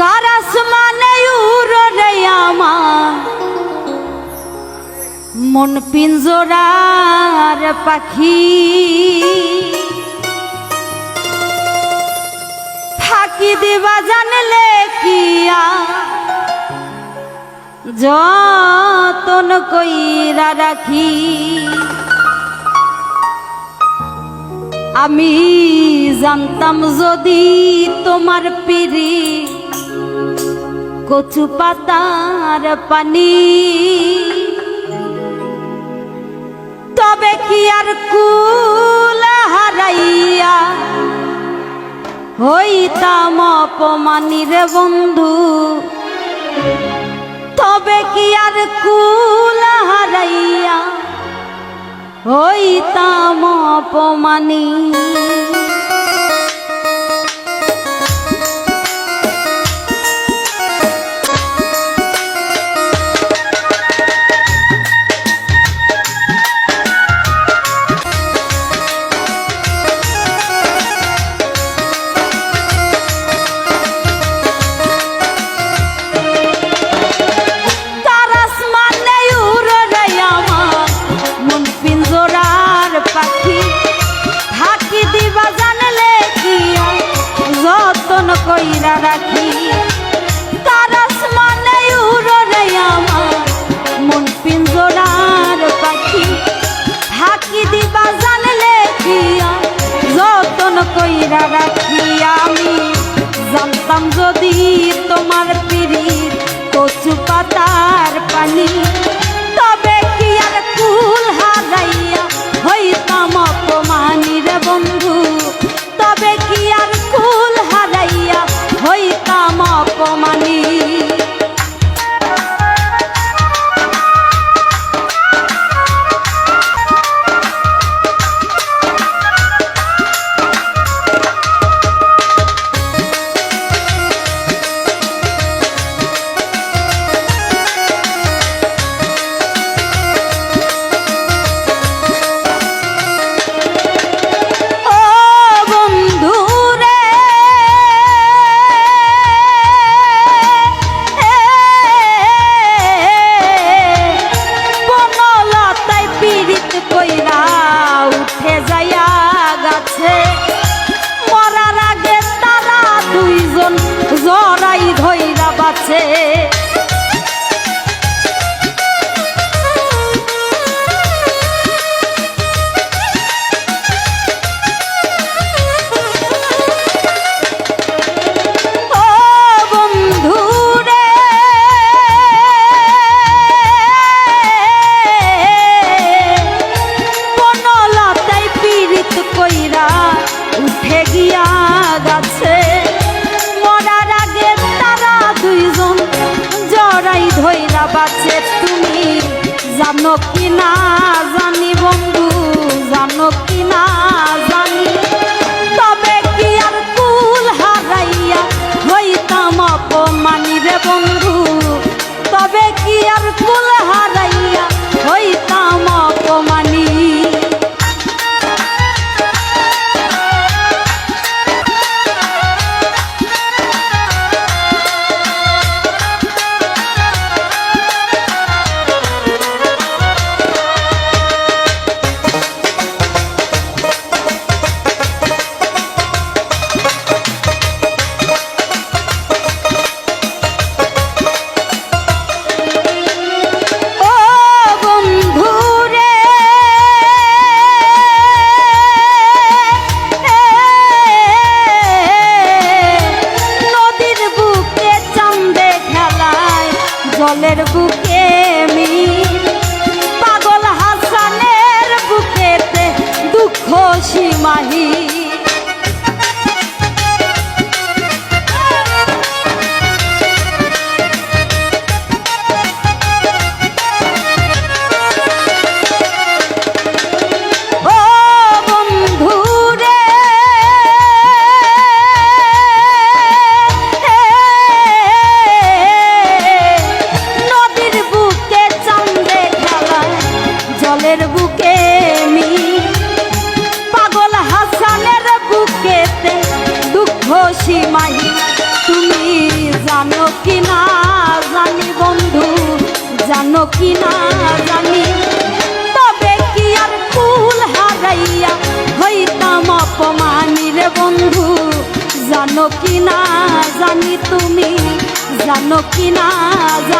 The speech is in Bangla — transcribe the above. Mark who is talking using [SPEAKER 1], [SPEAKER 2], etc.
[SPEAKER 1] কার আসমানে উড়ে আমার মন পিঞ্জরার পাখি, ফাঁকি দিবা জানলে কিয়া যতন কইরা রাখি। আমি জানতাম যদি তোমার পিরি কচু পাতার পানি, তবে কি আর কুল হারাইয়া হইতাম অপমানী রে বন্ধু, তবে কি আর কুল হারাইয়া হইতাম অপমানী। কইরা রাখি তার আসমানে উড়ে আমার মন পিঞ্জরার পাখি, ফাঁকি দিবা জানলে কিয়া যতন কইরা রাখি। আমি জানতাম যদি তোমার পিরিত কচু পাতার পানি, তবে কি আর কুল হারাইয়া হইতাম অপমানী রে বন্ধু, তবে কি আর কুল হারাইয়া হইতাম অপমানী। মরার আগে তারা দুইজন জড়াই ধইরা বাঁচে, জানো কি না জানি বন্ধু, জানো কি না জানি, তবে কি আর কুল হারাইয়া হইতাম অপমানী রে বন্ধু। জানো কি না জানি তুমি, জানো কি না জানি।